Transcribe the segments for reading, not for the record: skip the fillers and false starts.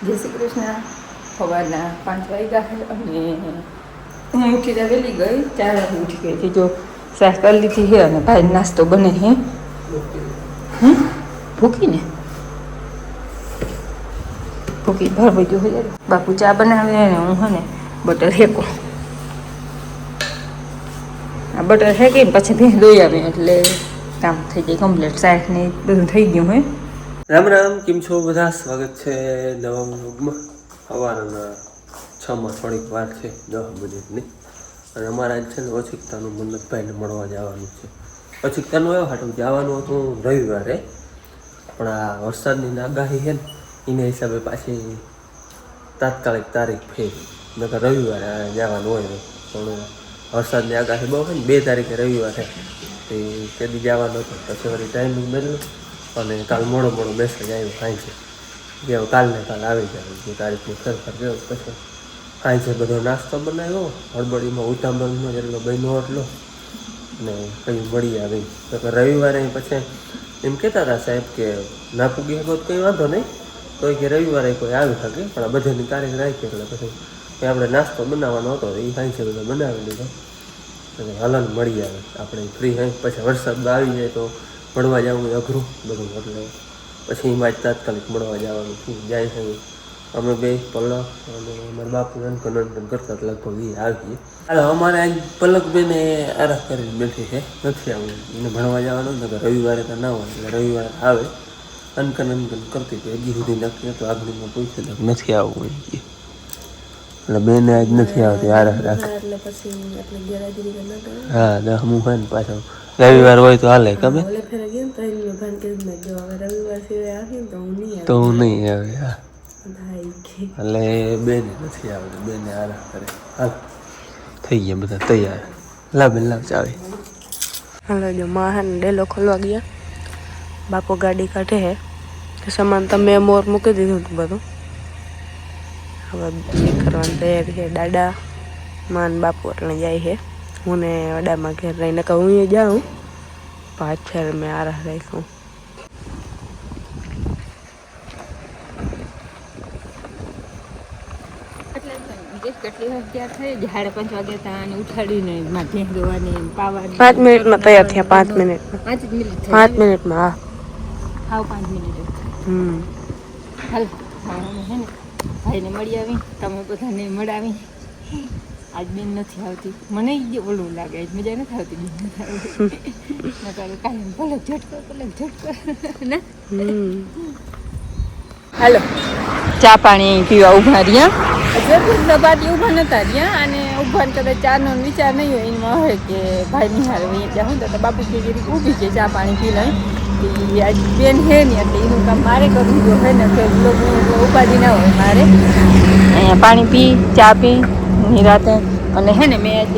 જય શ્રી કૃષ્ણ. સવારના 5 વાગ્યા છે અને હું ઉઠીને વહેલી ગઈ 4 વાગે ઉઠી ગઈ હતી. જો સાસ કરી લીધી છે અને ભાઈ નાસ્તો બને છે. ભૂકીને ભૂકી ભર બધું હોય. બાપુ ચા બનાવે ને હું હે ને બટર શેકું. આ બટર શેકીને પછી ભેંસ દોઈ આવે એટલે કામ થઈ જાય કમ્પ્લીટ. શાક ને બધું થઈ ગયું હોય. રામ રામ, કેમ છો બધા? સ્વાગત છે નવા વ્લોગમાં. સવારના 6 થોડીક વાર છે, 10 મિનિટની. અને અમારા આજ છે ને ઓછિકતાનું મન્નતભાઈને મળવા જવાનું છે. ઓછિકતાનું એવું હાટું જવાનું હતું રવિવારે, પણ આ વરસાદની આગાહી છે ને એના હિસાબે પાછી તાત્કાલિક તારીખ ફેરી. નકર રવિવારે જવાનું હોય પણ વરસાદની આગાહી બહુ હોય ને 2 તારીખે રવિવાર છે તે તેથી જવાનું હતું. પછી વળી ટાઈમિંગ બદલું અને કાલ મોડો મેસેજ આવ્યો સાંજે કે કાલને કાલ આવી જાય. જે તારીખનો ફેરફાર ગયો પછી સાંજે બધો નાસ્તો બનાવ્યો હળબડીમાં, ઉતામળમાં જેટલો બન્યો એટલો ને કંઈ મળી આવી. તો રવિવારે પછી એમ કહેતા હતા સાહેબ કે ના પૂગી શકો તો કંઈ વાંધો નહીં, તો કે રવિવારે કોઈ આવી શકે, પણ આ બધાની તારીખ રાખી એટલે પછી આપણે નાસ્તો બનાવવાનો હતો એ સાંજે બધો બનાવી લીધો અને હલન મળી આવે આપણે ફ્રી હોય. પછી વરસાદ આવી જાય તો મળવા જવું અઘરું બધું, એટલે પછી એમાં જ તાત્કાલિક મળવા જવાનું જાય છે. અમે બે પલક અને અમારા બાપુ નંદન કરતા લગભગ એ આવીએ. હાલો, અમારે આજ પલકબેને આરામ કરીને બેઠી છે, નથી આવું એને ભણવા જવાનું ને રવિવારે તો ના હોય એટલે રવિવારે આવે. અનકન કરતી હતી હજી સુધી નક્કી હતું. આગળમાં પૂછ્યું નથી આવવું એટલે બેને આજ નથી આવતી આરામ રાખે. હા, 10મું હોય ને પાછળ રવિવાર હોય તો હાલે. ખબર તો હું નહીં આવે. હા, એટલે બેને નથી આવતી, બેને આરામ કરે. હાલ થઈ ગયા બધા તૈયાર. લાવ બેન લાવ ચાવી. હાલો, જો માહાને ડેલો ખોલવા ગયા. બાપો ગાડી કાઢે હે તો સામાન તમે મોર મૂકી દીધું હતું બધું. હવે કરવાની તૈયારી છે. દાદા માન બાપુ એટલે જાય છે. હું ને વડામાં ઘેર રહીને કહું હું જાઉં પાછળ મેં આરાહ રાખ્યું. કેટલી વાગ્યા થઈ? 5:30 વાગ્યા હતા અને ઉઠાડીને ભેંસ દોવાની 5 મિનિટમાં તૈયાર થયા. 5 મિનિટમાં 5 મિનિટમાં. હા, હાવ 5 મિનિટ. હાલ હે ને ભાઈને મળી આવી, તમે બધાને મળાવી. આજ બેન નથી આવતી, મને જ ઓલું લાગે આજ મજા નથી આવતી. બેન નથી આવતી કાયમ પલક ઝટકો ને. હાલો, ચા પાણી પીવા ઉભા રહ્યા. બાટી ઊભા નતા રહ્યા અને ઊભા કદાચ ચાનો વિચાર નહીં હોય એમાં હોય કે ભાઈ નિહાળ ત્યાં હોય તો બાપુ કે ઊભી છે ચા પાણી પી લઈ. આજ બેન હે ને એટલે એનું કામ મારે કરવું જો હે ને તો ઉપાધિ ના હોય મારે. અહીંયા પાણી પી ચા પી નિરાતે. અને હે ને મેં આજ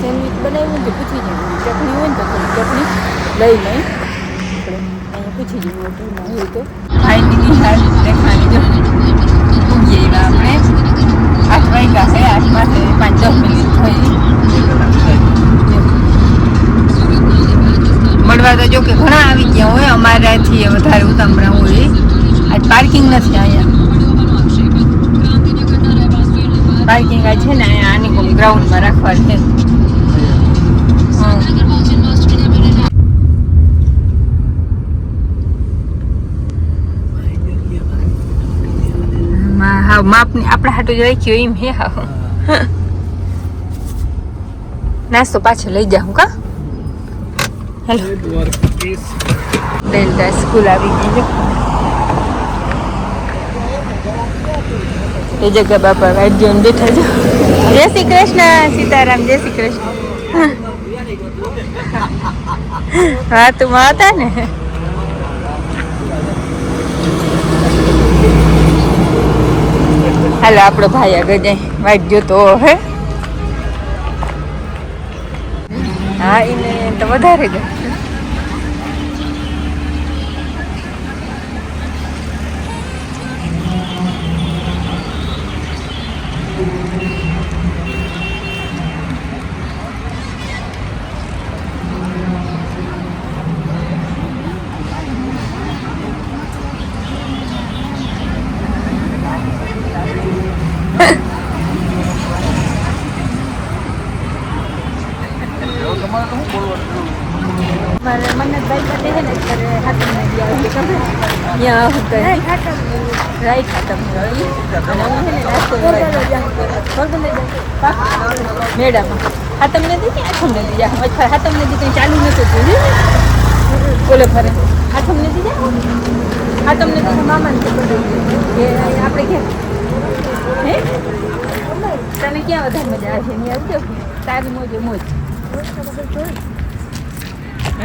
સેન્ડવિચ બનાવ્યું તો પૂછી જવું ચટણી હોય ને તો થોડી ચટણી લઈ લઈ આપણે અહીંયા પૂછી જવું હોટલમાં હોય તો. ભાઈની નિહાળ દેખાણી જો ઉગીએ એવા આપણે 8 વાગ્યા છે. 8માંથી 5-10 મિનિટ થઈ. મળવા તો જો કે ઘણા આવી ગયા હોય, અમારાથી વધારે ઉતામળા હોય. આજ પાર્કિંગ નથી અહીંયા. પાર્કિંગ આ છે ને અહીંયા આની કોઈ ગ્રાઉન્ડમાં રાખવા છે. હા, માપની આપણા હાટું જ રાખ્યો એમ હે. હા, નાસ્તો પાછો લઈ જાઉં કા. હેલો, ડેલ્ટા સ્કૂલ આવી ગઈ છે. એ જગ્યા બાપા વાઈટ બેઠા છે. જય શ્રી કૃષ્ણ, સીતારામ, જય શ્રી કૃષ્ણ. હા, તું હતા ને. હાલો, આપણો ભાઈ આગળ જાય વાઈટ જોતો હે. હા, એને તો વધારે ગમે. અમારે મન્નતભાઈ સાથે છે ને અત્યારે હાથમ નદી આવી ખબર ત્યાં હું કહે રાઈટ હાથમ નદી અને હું છે ને નાસ્તો મેળામાં હાથમ નદી કે આઠમ નદી જા અથવા હાથમ નદી કંઈ ચાલુ નતું થયું બોલે ફરે હાથમ નદી જા હાથમ નદી મામાને કે આપણે ક્યાં હે તને ક્યાં વધારે મજા આવે છે એની આવજો તારી મોજે મોજ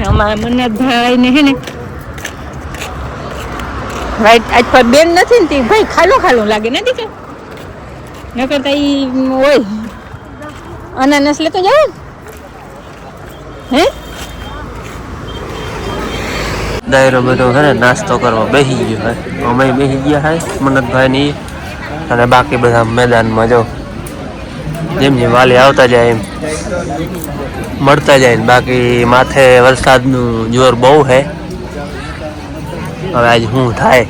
અમારા મન્નતભાઈ ને હે ને રાઈટ આજ પર બેન નથી ને તે ભાઈ ખાલું ખાલું લાગે નથી કે ન કરતા ઈ હોય અનાનસ લેતો જાવ હે દાયરો બધો છે ને નાસ્તો કરવા બેસી ગયો હે અમે બેસી ગયા હે મન્નતભાઈ ની અને બાકી બધા મેદાનમાં જો જેમ જેમ વાલી આવતા જાય એમ મળતા જાય ને બાકી માથે વરસાદનું જોર બહુ હે હવે આજ શું થાય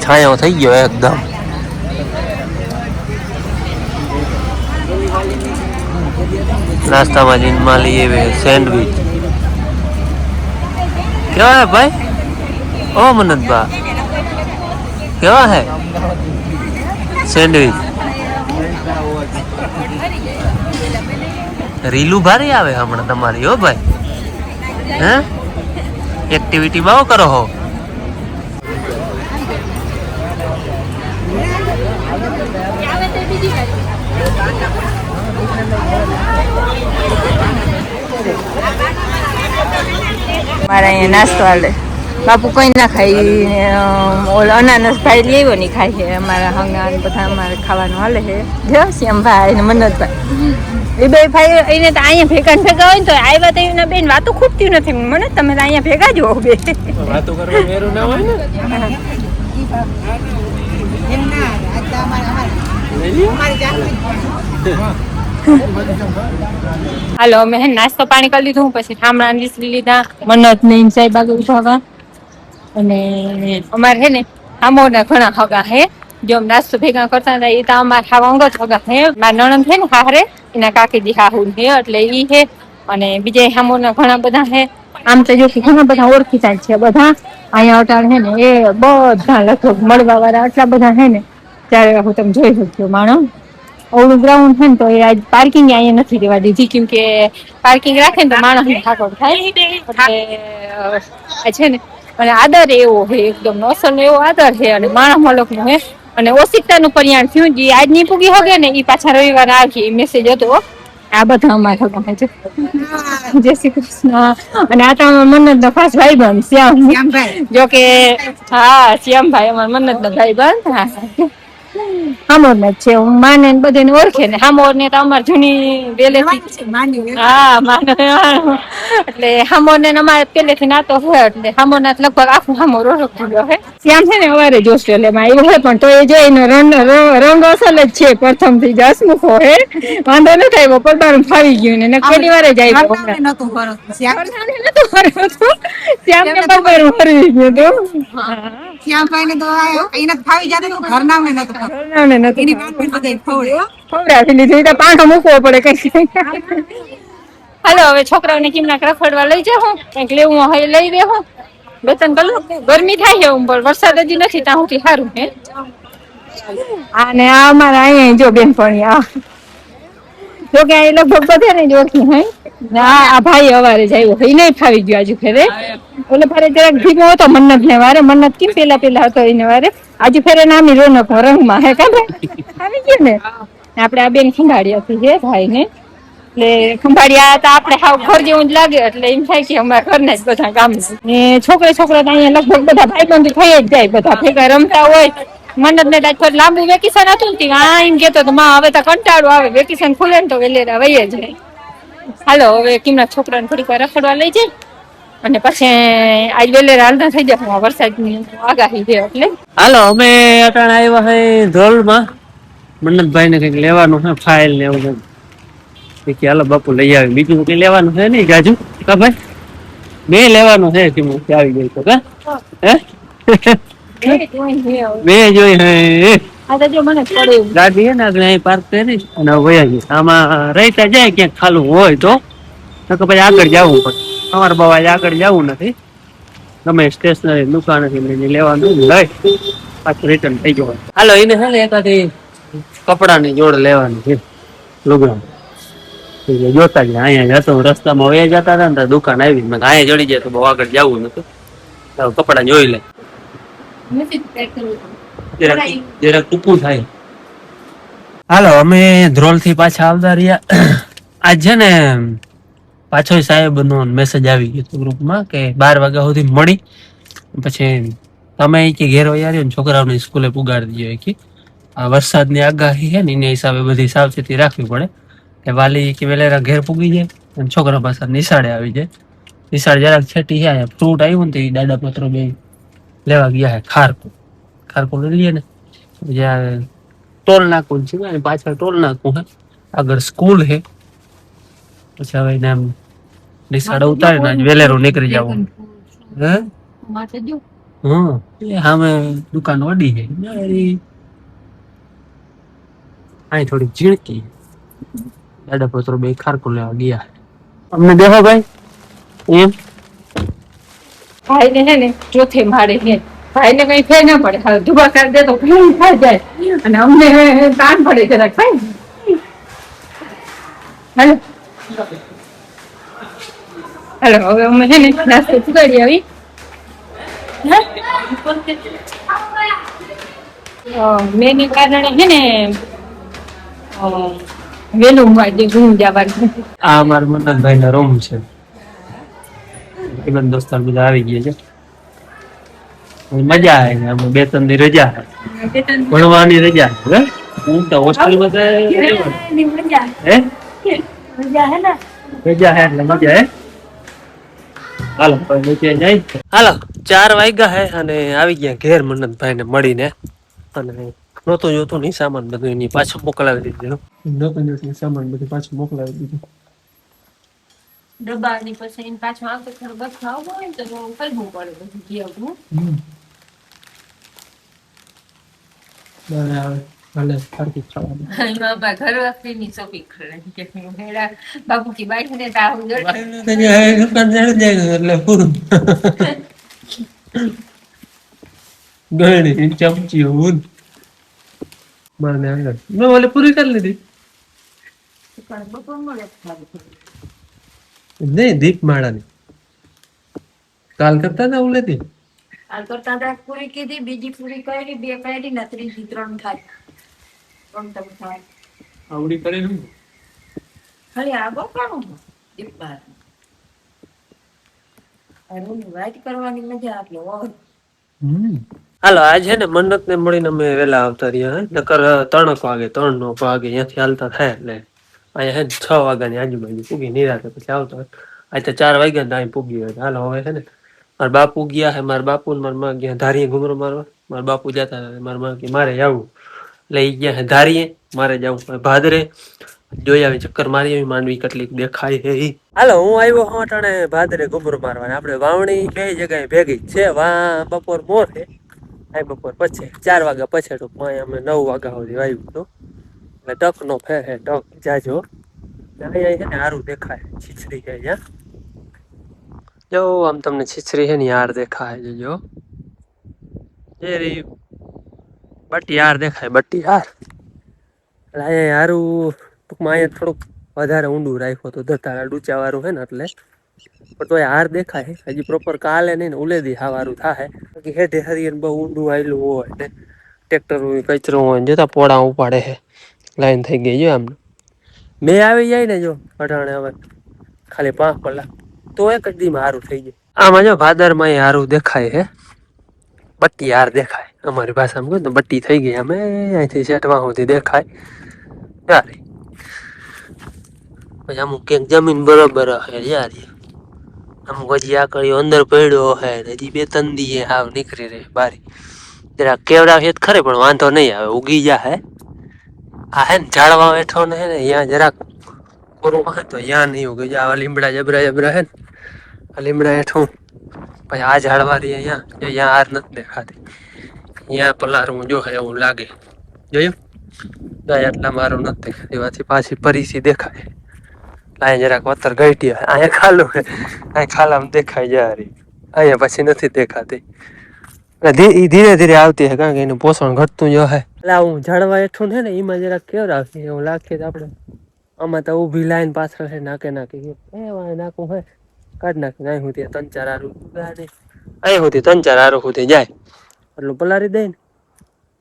છાંયો થઈ ગયો એકદમ નાસ્તામાં જઈને માં લઈએ સેન્ડવીચ કેવા હે ભાઈ ઓ મન્નતભા કેવા હે સેન્ડવીચ રીલું ભારી આવે હમણાં તમારી હો ભાઈ હે એક્ટિવિટી બહુ કરો હો મારા અહીંયા નાસ્તો હાલે બાપુ કોઈ ના ખાઈ ઓલો અનાનસ ભાઈ લેવો નહીં ખાય છે અમારા હંગા બધા અમારે ખાવાનું હાલે છે જો શ્યામભાઈ ને મન્નતભાઈ એ બે ભાઈ એને તો અહીંયા ભેગા ભેગા હોય ને તો આવ્યા તો એના બેન વાતો ખૂટતી નથી મને તમે તો અહીંયા ભેગા જ હો બે વાતો કરવા મેરું ના હોય ને હાલો અમે હે નાસ્તો પાણી કરી લીધું પછી ઠામડા નીસરી લીધા મન્નત ને સાહેબ આગળ ઉઠાવા અને અમારે હે ને આમોરના ઘણા હગા હે જો નાસ્તો ભેગા કરતા હતા એ તો અમારા ખાવા અંગ જ હગા હે મારા નણંદ હે ને હારે એના કાકી દી હાહુ હે એટલે ઈ હે અને બીજા આમોરના ઘણા બધા હે આમ તો જો ઘણા બધા ઓળખીતા છે બધા અહીંયા અટાણ હે ને એ બધા લગભગ મળવા વાળા આટલા બધા હે ને ત્યારે હું તમે જોઈ શકજો માણસ ઓલું ગ્રાઉન્ડ છે ને તો એ આજ પાર્કિંગ અહીંયા નથી દેવા દીધી કેમ કે પાર્કિંગ રાખે ને તો માણસ ને થાકોડ થાય એટલે છે ને અને આદર એવો હે એકદમ અસલ એવો આદર છે અને માણસ મલક નો હે અને ઓશિકતાનું પરિણામ થયું જે આજ ની પૂગી હોગે ને એ પાછા રવિવારે આવી મેસેજ હતો આ બધા અમારા ગમે છે જય શ્રી કૃષ્ણ અને આ તો મન્નત નો ખાસ ભાઈ બંધ શ્યામભાઈ જો કે હા શ્યામભાઈ અમારા મન્નત નો ભાઈ બંધ હા હામોર ને છે હું માને બધાને ઓળખે ને હામોર ને તો અમાર જૂની પેલેથી હા માને એટલે હામોર ને અમારે પેલેથી નાતો હોય એટલે હામોર ના લગભગ આખું હામોર ઓળખતું હે શ્યામ છે ને અવારે જ ઓસ્ટ્રેલિયામાં આવ્યો હોય પણ તો એ જો એનો રંગ અસલ જ છે પ્રથમ થી જ હસમુખો હે વાંધો નથી આવ્યો પડવાનું ફાવી ગયું ને પેલી વાર જ આવ્યો શ્યામ ને પડવાનું ફરી ગયું શ્યામભાઈ ને તો એને ફાવી જાય તો ઘરના ને નતો એની વાત બધાય ખવડાવી લીધું તો પાંખો મૂકવો પડે કઈ હાલો હવે છોકરાઓને કેમના રખડવા લઈ જાઓ કંઈક લેવું હોય લઈ દેવો બે ત્રણ કલાક ગરમી થાય છે ઉપર વરસાદ હજી નથી ત્યાં સુધી સારું હે અને આ અમારા અહીંયા જો બેનપણી આ જો કે આ લગભગ બધે ને જોખી હે આ ભાઈ અવારે જ આવ્યો એને ફાવી ગયો આજુ ફેરે ઓલે ફરે જરાક ધીમો હતો મન્નત ને વારે મન્નત કેમ પેલા હતો એને વારે આજુ ફેરે નામી રોનક રંગમાં હે કાંઈ આવી ગયું ને આપણે આ બેન ખંભાળિયા થી છે ભાઈ ને એટલે ખંભાળિયા તો આપણે હાવ ઘર જેવું જ લાગે એટલે એમ થાય કે અમારા ઘરના જ બધા ગામ ને છોકરા તો અહીંયા લગભગ બધા ભાઈબંધ થઈ જ જાય બધા ભેગા રમતા હોય મન્નત ને થોડું લાંબુ વેકેશન હતું ને આ એમ કેતો તો માં હવે તો કંટાળો આવે વેકેશન ખુલે ને તો વેલેરા વહી જાય હાલો હવે કેમના છોકરાને થોડીક વાર રખડવા લઈ જાય અને પછી આજ વેલેરા હાલતા થઈ જાય વરસાદની આગાહી છે એટલે હાલો અમે અટાણ આવ્યા હે ધોલમાં મન્નતભાઈ ને કઈક લેવાનું છે ફાઇલ ને એવું બધું કે હાલો બાપુ લઈ આવી બીજું કઈ લેવાનું છે નહીં ગાજુ કા ભાઈ બે લેવાનું છે કે આવી ગઈ તો કા બે જોઈ હે આ તો જો મને પડે ગાડી હે ને અહીં પાર્ક કરી અને વયા ગઈ આમાં રહેતા જાય ક્યાંક ખાલું હોય તો પછી આગળ જવું પડે અમારે બહુ આજે આગળ જવું નથી, ગમે સ્ટેશનરી દુકાનેથી લઈને લેવાનું લઈ પાછું રિટર્ન થઈ જવાનું. હાલો એને છે ને એકાદી કપડાની જોડ લેવાની છે લુગડા જોતા ગયા. અહીંયા જતો રસ્તામાં વયા જતા હતા ને દુકાન આવી, મેં અહીંયા જડી જાય તો બહુ આગળ જવું નતું, કપડા જોઈ લે જરાક ટૂંકું થાય. હાલો અમે ધ્રોલ થી પાછા આવતા રહ્યા. આજ છે ને પાછો સાહેબ નો મેસેજ આવી ગયો ગ્રુપમાં કે 12 વાગ્યા સુધી મળી, પછી તમે કે ઘેર વયા રહ્યો ને છોકરાઓને સ્કૂલે પુગાડી દીધો કે આ વરસાદની આગાહી છે ને એના હિસાબે બધી સાવચેતી રાખવી પડે કે વાલી કે વેલેરા ઘેર પૂગી જાય અને છોકરા પાછા નિશાળે આવી જાય. નિશાળ જરાક છેટી છે, ફ્રૂટ આવ્યું ને તો દાદા પત્રો બે લેવા ગયા છે. ખારકો લઈ લઈએ ને જ્યાં ટોલ નાકું છે પાછળ ટોલ નાકું છે, આગળ સ્કૂલ છે. પછી હવે એને નિશાળે ઉતારીને આજ વેલેરું નીકળી જવું. સામે દુકાન વડી છે અહીં થોડી ઝીણકી, દાદા પત્રો બે ખારકો લેવા ગયા. અમને દેખો ભાઈ એમ ભાઈ ને હે ને ચોથે માળે છે, ભાઈ ને કઈ ફેર ના પડે, હવે ધુબા કરી દે તો ફેર થઈ જાય અને અમને તાન પડે જરાક ભાઈ. હાલો હાલો હવે અમે છે ને નાસ્તો પુગાડી આવી. મેને કારણે છે ને વેલું વાગે ઘૂમ જવાનું. આ અમારા મન્નતભાઈ ના રૂમ છે, એમાં દોસ્તાર બધા આવી ગયા છે. મજા આવે, અમે 2-3 દી રજા ભણવાની રજા. હું તો હોસ્ટેલમાં રજા હે એટલે મજા હે. હાલો નીચે જાય. હાલો 4 વાગ્યા હે અને આવી ગયા ઘેર મન્નતભાઈ ને મળીને. અને નહોતું જોતું નહીં સામાન બધું એની પાછું મોકલાવી દીધું. નહોતું જોતું સામાન બધું પાછું મોકલાવી દીધું. ડબ્બાની પછી એને પાછું આવતો થોડું બસ ખાવું હોય તો કરવું પડે બધું જેવું. ઘર વખતની શોપિંગ કરે બાપુજી બાઈ ને એટલે પૂરું ગણી ચમચી હું મને આગળ મેં ઓલે પૂરી કરી લીધી. નહીં દીપમાળાની કાલ કરતા ને ઓલેથી પૂરી કીધી, બીજી પૂરી કરી, 2 કરી ને ત્રીજી 3 થાય. આવડી કરે ને ખાલી આ બપાણું દીપમાળ વાઈટ કરવાની મજા આવે. હાલો આજે ને મન્નત ને મળીને અમે વેલા આવતા રહ્યા. નકર 3 વાગે 3 વાગે અહીંયાથી હાલતા થાય એટલે અહીંયા હે 6 વાગ્યાની આજુબાજુ પૂગી નિરાતે પછી આવતા. આજે તો 4 વાગ્યા ને અહીં પૂગી હોય. હાલો હવે છે ને મારા બાપુ ગયા હે, મારા બાપુ ને મારા માં ગયા ધારીએ ઘુમરો મારવા. મારા બાપુ જતા મારા માં કે મારે જવું લઈ ગયા હે ધારીએ, મારે જવું ભાદરે જોઈ આવી ચક્કર મારી આવી માંડવી કેટલીક દેખાય છે ઈ. હાલો હું આવ્યો હટાણે ભાદરે ઘુમરો મારવા. આપણે વાવણી 2 જગ્યાએ ભેગી છે. વા બપોર મોર છે, આ બપોર પછી 4 વાગ્યા પછી તો અમે 9 વાગ્યા સુધી આવ્યું હતું. એટલે ટક નો ફેર હે, ટક જાજો અહીંયા છે ને સારું દેખાય. છીછરી છે અહીંયા જો આમ તમને છીછરી છે ને યાર દેખાય જો એ બટ્ટી યાર દેખાય, બટ્ટી યાર. એટલે અહીંયા યારું ટૂંકમાં અહીંયા થોડુંક વધારે ઊંડું રાખ્યું હતું, ધતાળા ડૂચા વાળું છે ને એટલે પણ તો હાર દેખાય. હજી પ્રોપર કાલે નહીં ને ઉલેદી હાવારું થાય. બાકી હેઠે હરિયન બહુ ઊંડું આવેલું હોય ને ટ્રેક્ટર કચરો હોય ને જતા પોળા ઉપાડે છે. લાઈન થઈ ગઈ જો આમને મેં આવી જાય ને જો અઢાણે હવે ખાલી 5 કલાક તો એક જ દીમાં હારું થઈ જાય. આમાં જો ભાદરમાં એ હારું દેખાય છે, બટ્ટી હાર દેખાય. અમારી ભાષામાં કહું તો બટ્ટી થઈ ગઈ. અમે અહીંથી સેટવા સુધી દેખાય યાર. પછી અમુક ક્યાંક જમીન બરોબર હે યાર, અમુક હજી આકડીઓ અંદર પડ્યો હે, હજી 2-3 દી હાવ નીકળી રહે બારી. જરા કેવડા છે ખરે પણ વાંધો નહીં આવે, ઉગી જા હે. આ હે ને ઝાડવા હેઠો ને હે ને અહીંયા જરાક કોરું હે તો ત્યાં નહીં ઉગે. આ લીમડા જબરા હે ને આ લીમડા હેઠું. પછી આ ઝાડવારી અહીંયા હાર નથી દેખાતી. અહીંયા પલારું જો હે એવું લાગે. જોયું ગાય એટલા મારું નથી દેખાતી, પાછી પરિસી દેખાય. અહીંયા જરાક વતર ગઈ અહીંયા ખાલું છે અહીંયા ખાલામાં દેખાય જાય અહીંયા પછી નથી દેખાતી ધીરે ધીરે આવતી છે કારણ કે એનું પોષણ ઘટતું જ હે એટલે હું ઝાડવા હેઠું છે ને એમાં જરાક કેવું આવશે એવું લાગે તો આપણે આમાં તો ઊભી લાઈન પાછળ છે નાકે નાખું હે કાઢ નાખી અહીં સુધી 3-4 આરું અહીં સુધી 3-4 આરું સુધી જાય એટલું પલારી દે ને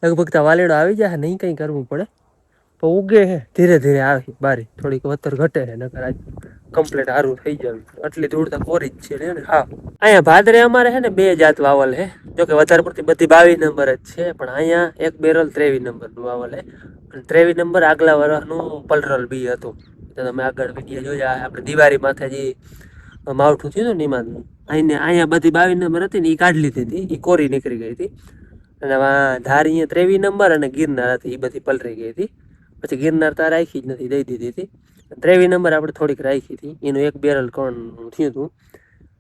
લગભગ તો વાલેડો આવી જાય નહીં કંઈ કરવું પડે તો ઉગે હે ધીરે ધીરે આવે બારી થોડીક વતર ઘટે છે નકર આજ કમ્પ્લીટ સારું થઈ જાય આટલી ધૂળ તો કોરી જ છે ને હા અહીંયા ભાદરે અમારે છે ને 2 જાત વાવલ છે જોકે વધારે પડતી બધી 22 નંબર જ છે પણ અહીંયા એક બેરલ 23 નંબરનું વાવલ છે અને 23 નંબર આગલા વર્ષનું પલરલ બી હતું તો તમે આગળ વિડીયો જોયા આપણે દિવાળી માથે જે માવઠું થયું હતું ને એમાં અહીંયા બધી 22 નંબર હતી ને એ કાઢી લીધી હતી એ કોરી નીકળી ગઈ હતી અને ધાર અહીંયા 23 નંબર અને ગિરનાર હતી એ બધી પલરી ગઈ હતી પછી ગિરનાર તો રાખી જ નથી દઈ દીધી હતી 23 નંબર આપણે થોડીક રાખી હતી એનું એક બેરલ કોણ થયું હતું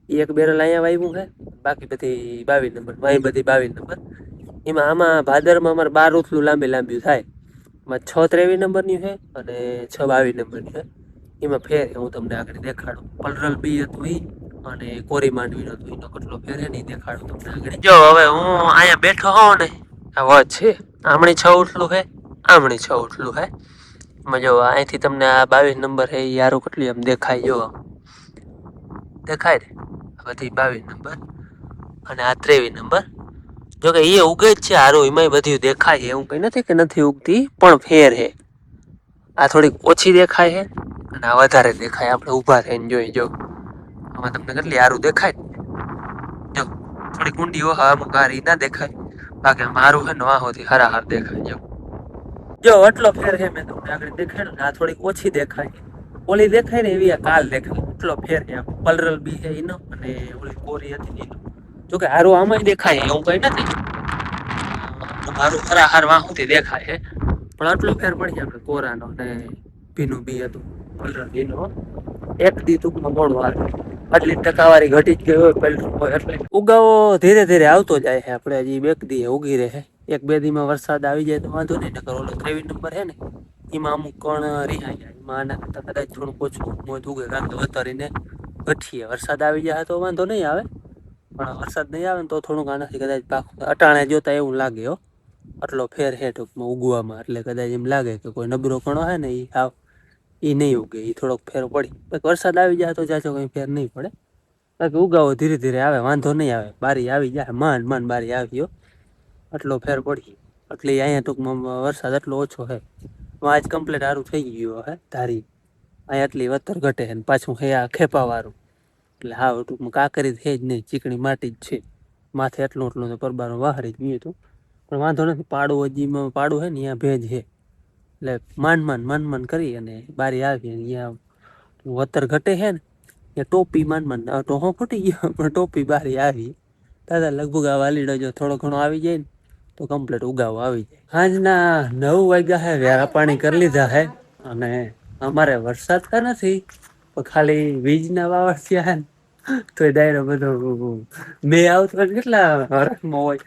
એ એક બેરલ અહીંયા વાવ્યું છે બાકી બધી 22 નંબર અહીં બધી 22 નંબર એમાં આમાં ભાદરમાં અમારે 12 ઉથલું લાંબી થાય એમાં 6 23 નંબરની છે અને 6 22 નંબરની છે એમાં ફેર હું તમને આગળ દેખાડું પલરલ બી હતું એ અને કોરી માંડવી હતું એનો કેટલો ફેર છે નહીં દેખાડું તમને આગળ જો હવે હું અહીંયા બેઠો હોઉં ને આ વાત છે આમણી 6 ઉઠલું છે આમણી 6 ઉઠલું છે એમાં જો અહીંથી તમને આ 22 નંબર છે એ યારું કેટલી આમ દેખાય જો દેખાય ને બધી 22 નંબર અને આ 23 નંબર જોકે એ ઉગે જ છે હારું એમાં બધું દેખાય છે એવું કઈ નથી કે નથી ઉગતી પણ ફેર છે આ થોડીક ઓછી દેખાય છે અને આ વધારે દેખાય આપણે ઊભા થઈને જોઈ જો આમાં તમને કેટલી હારું દેખાય જો થોડીક ઊંડી ઓહા અમુક હારી ના દેખાય બાકી મારું છે ને વાહોથી હરાહર દેખાય જો એટલો ફેર છે મેં તમને આગળ દેખાડ્યું ને આ થોડીક ઓછી દેખાય ઓલી દેખાય ને એવી આ કાલ દેખાય એટલો ફેર છે પલરલ બી છે એનો અને ઓલી કોરી હતી એનો જોકે હારું આમાં દેખાય એવું કઈ નથી મારું હરાહર વાહોથી દેખાય છે પણ આટલો ફેર પડી આપણે કોરાનો ને ભીનું બી હતું પલરલ એનો એક દી ટૂંકમાં મોડું આવે આટલી ટકાવારી ઘટી જ ગઈ હોય પેલું હોય એટલે ઉગાવો ધીરે ધીરે આવતો જાય છે આપણે હજી 2 દી ઉગી રહે 1-2 દીમાં વરસાદ આવી જાય તો વાંધો નહીં નકર ઓલો 23 નંબર છે ને એમાં અમુક કણ રિહાઈ જાય એમાં આના કરતા કદાચ થોડું ઓછું મોજ ઉગે કારણ કે વતારીને ગઠીએ વરસાદ આવી જાય તો વાંધો નહીં આવે પણ વરસાદ નહીં આવે ને તો થોડુંક આનાથી કદાચ પાક અટાણે જોતા એવું લાગે હો આટલો ફેર છે ટૂંકમાં ઉગવામાં એટલે કદાચ એમ લાગે કે કોઈ નબળો કણો છે ને એ નહીં ઉગે એ થોડોક ફેર પડી વરસાદ આવી જાય તો જાજો કંઈ ફેર નહીં પડે બાકી ઉગાવો ધીરે ધીરે આવે વાંધો નહીં આવે બારી આવી જાય માંડ બારી આવ્યો આટલો ફેર પડી એટલે અહીંયા ટૂંકમાં વરસાદ એટલો ઓછો છે આજ કમ્પ્લીટ સારું થઈ ગયું હે ધારી અહીંયા એટલી વતર ઘટે છે પાછું હે આ ખેપાવાળું એટલે હા ટૂંકમાં કાકરી છે જ નહીં ચીકણી માટી જ છે માથે એટલું તો પરબારું વાહરી જ ગયું હતું પણ વાંધો નથી પાડું હજીમાં પાડું છે ને અહીંયા ભેજ છે એટલે માંડ કરી અને બારી આવી અહીંયા વતર ઘટે છે ને ત્યાં ટોપી માંડ ટોહો ફૂટી ગયો પણ ટોપી બારી આવી દાદા લગભગ આ વાલીડો જો થોડો ઘણો આવી જાય ને તો કમ્પ્લીટ ઉગાવો આવી જાય સાંજના 9 વાગ્યા હે વેરા પાણી કરી લીધા હે અને અમારે વરસાદ કા નથી પણ ખાલી વીજના વાવડ થયા હે ને તો એ ડાયરો બધો બે આવતો કેટલા વર્ષમાં હોય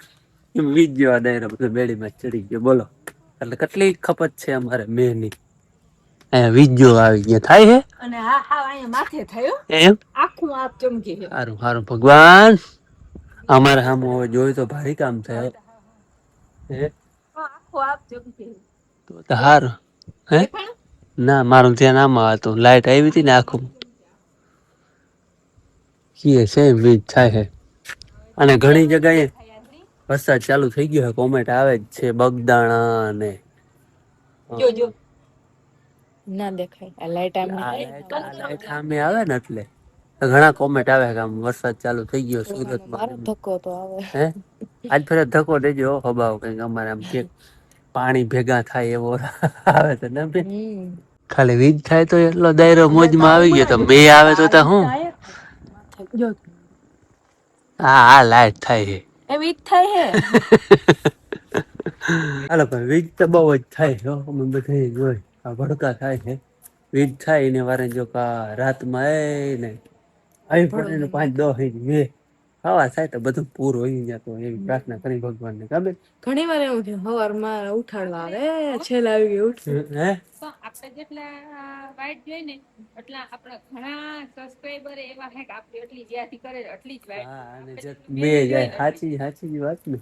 એમ વીજ જેવા ડાયરો બધો બેડીમાં ચડી ગયો બોલો એટલે કેટલી ખપત છે અમારે મેની અહીંયા વીજો આવી ગયા થાય છે અને હા અહીંયા માથે થયો એમ આખું આપ ચમકી છે સારું ભગવાન અમારે સામે હવે જોયું તો ભારી કામ થાય હે આખું આપ ચમકી તો સારું હે ના મારું ધ્યાન આમાં હતું લાઈટ આવી હતી ને આખું કીએ છે વીજ થાય છે અને ઘણી જગ્યાએ વરસાદ ચાલુ થઈ ગયો છે કોમેન્ટ આવે જ છે બગદાણા ને જો ના દેખાય આ લાઈટ લાઈટ સામે આવે ને એટલે ઘણા કોમેન્ટ આવે કે આમ વરસાદ ચાલુ થઈ ગયો સુરતમાં ધક્કો તો આવે હે આજ ફેર ધક્કો દેજો હબાવ કઈક અમારે આમ કે પાણી ભેગા થાય એવો આવે તો ને ખાલી વીજ થાય તો એટલો દાયરો મોજમાં આવી ગયો તો બે આવે તો હું હા લાઈટ થાય છે એ વીજ થાય હે હાલો પણ વીજ તો બહુ જ થાય છે અમે બધે જોઈ આ ભડકા થાય છે વીજ થાય ને વારે જો કા રાતમાં એ ને આવી પડે ને 5-10 ઇંચ વે હવા થાય તો બધું પૂરું હોય ત્યાં તો એવી પ્રાર્થના કરી ભગવાનને ખબર ઘણી વાર એવું થયું સવારમાં ઉઠાડવા આવે છેલ્લા આવી ગયું હે આપણે જેટલા વાઇટ જોઈએ ને એટલા આપણા ઘણા સબસ્ક્રાઇબર એવા હે કે આપણે એટલી જ્યાંથી કરે એટલી જ વાઇટ હા અને મેં જાય સાચી સાચી વાત ને